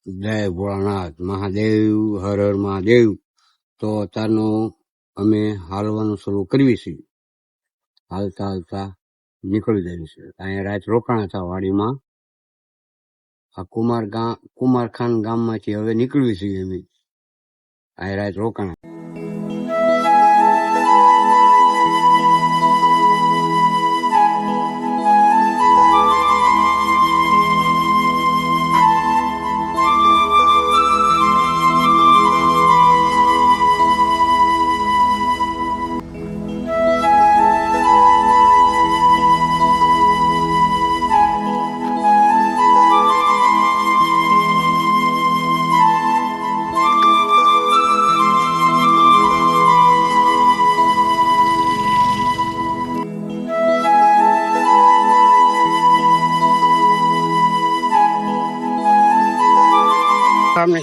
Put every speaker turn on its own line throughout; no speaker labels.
જય ભોળાનાથ મહાદેવ, હર હર મહાદેવ. તો અત્યારનું અમે હાલવાનું શરૂ કરવી છીએ. હાલતા હાલતા નીકળી જાય છે. અહીંયા રાત રોકાણા હતા વાડીમાં. આ કુમારખાન ગામમાંથી હવે નીકળવી છીએ અમે. અહીંયા રાત રોકાણા.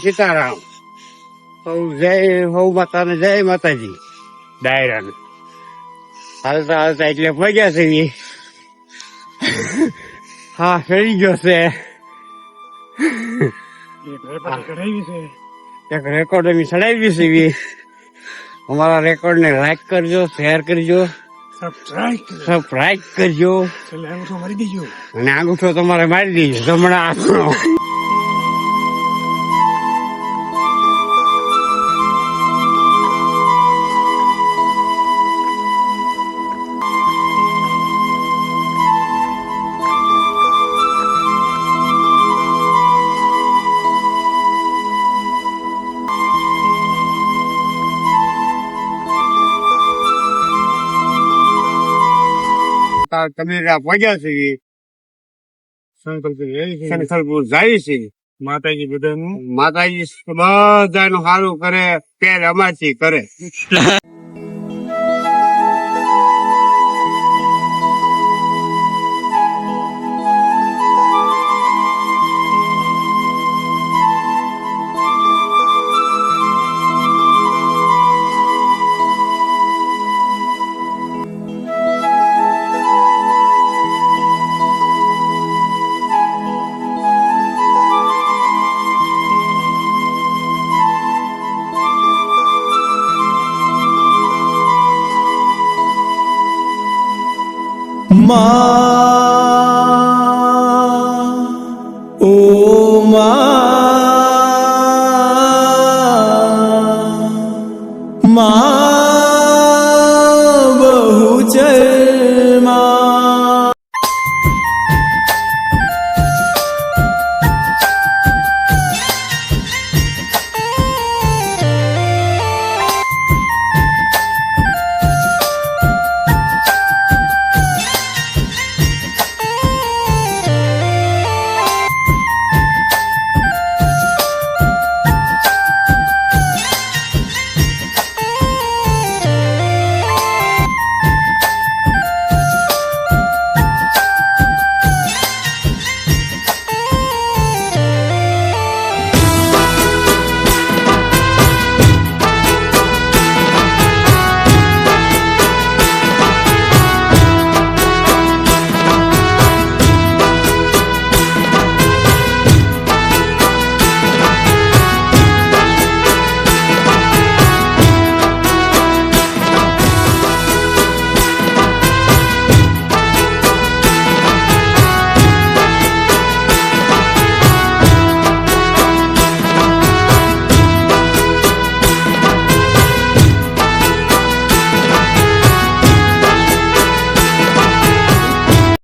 સીતારામ. જય હો માતા ને જય માતાજી. ડાયરા હાલતા હાલતા એટલે મજા છે. હા ફરી ગયો છે. એક રેકોર્ડ અમે ચડાવી છે. અમારા રેકોર્ડ ને લાઈક કરજો, શેર કરજો, સબસ્ક્રાઇબ કરજો અને અંગૂઠો તમારે મારી દેજો જમણા હાથનો. કબીરા પહોંચ્યા છે. સંકલ્પુર જાય છે. માતાજી બધાનું સારું કરે, પેર અમાથી કરે.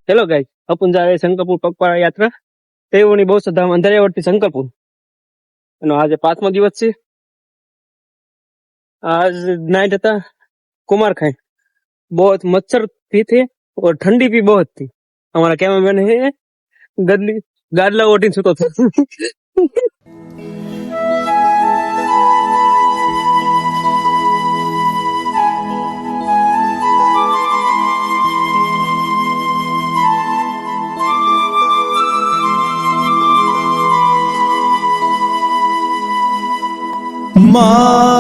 હેલો ગાઈસ, अपन जा रहे शंकरपुर पगपाळा यात्रा देवोनी बहुत धाम अंधारियावरથી शंकरपुर અને આજે 5મો દિવસ છે. आज नाइट था कुमारखान. बहुत मच्छर भी थे और ठंडी भी बहुत थी. हमारा कैमरामैन है गाडला ओटीन सुतो था.
माँ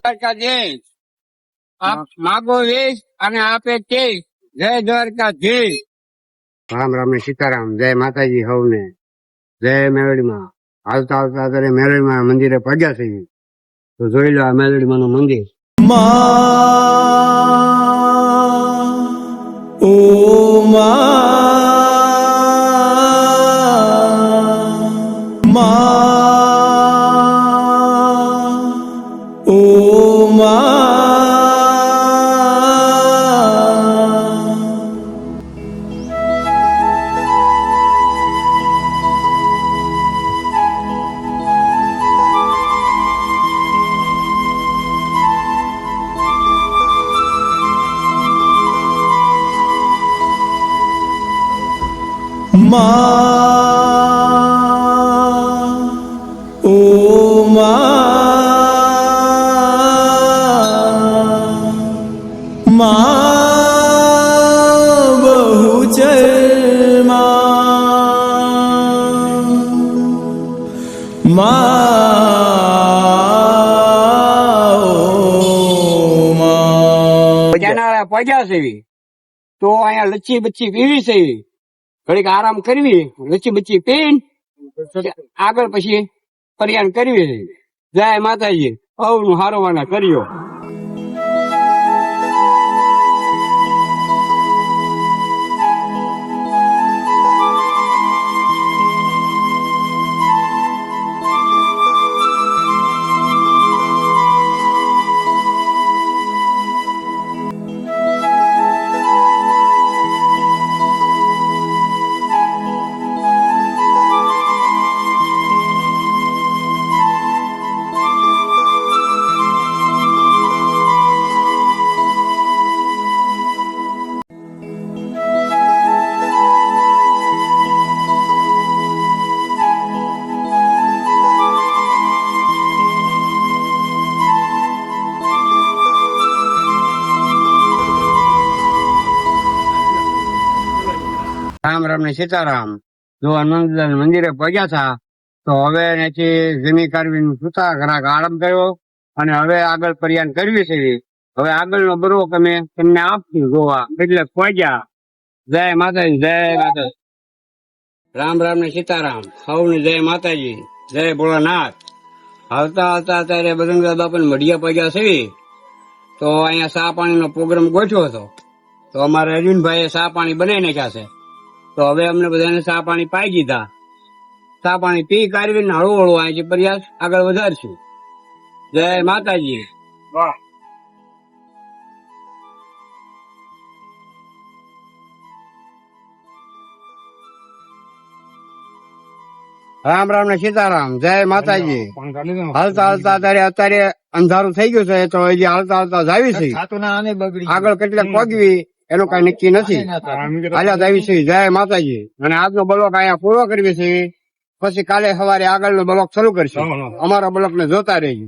દ્વારકાધીશ આપ માગો વેશ અને આપે તેજ. જય દ્વારકાધીશ. રામ રામ ને સીતારામ. જય માતાજી હવને. જય મેલડીમાં. હાલતા હાલતા અત્યારે મેલડીમાં મંદિરે પગ્યા છે. તો જોઈ લો આ મેલડીમાં નું મંદિર. પગ્યા છે તો અહીંયા લચ્છી બચ્છી પીવી છે. ઘડીક આરામ કરવી, લચ્છી બચ્છી પીને આગળ પછી ફરિયાદ કરવી છે. જય માતાજી. નું હારવાના કર્યો. રામ રામ ને સીતારામ. જો હનુમાન મંદિરે પગ્યા હતા તો હવે એનાથી જમી કાઢવી સુતા ઘરાક આરામ કર્યો અને હવે આગળ ફરિયાદ કરવી છે. હવે આગળનો બરોક અમે તમને આપશું જોવા એટલે પગ્યા. જય માતાજી. જય માતાજી. રામ રામ ને સીતારામ. સૌને જય માતાજી. જય ભોળાનાથ. હાલતા હાલતા અત્યારે બજરંગ બાપા મઢિયા પગ્યા છે. તો અહીંયા ચા પાણીનો પ્રોગ્રામ ગોઠવ્યો હતો. તો અમારે અર્જુનભાઈએ ચા પાણી બનાવી નાખ્યા છે. તો હવે અમને બધાને ચા પાણી પાઈ દીધા. ચા પાણી પી કાઢવીને હળવું હળવું અહીંથી પ્રયાસ આગળ વધારશું. જય માતાજી. વાહ. રામ રામ ને સીતારામ. જય માતાજી. હાલતા હાલતા અત્યારે અંધારું થઈ ગયું છે તો હજી હાલતા હાલતા જાવી છે. આગળ કેટલાક પગવી એનું કઈ નક્કી નથી. હાલ્યા જાવી છે. જય માતાજી. અને આજનો બ્લોક અહીંયા પૂરો કરવી છે. પછી કાલે સવારે આગળનો બ્લોક શરૂ કરશે. અમારા બ્લોક ને જોતા રહેજો.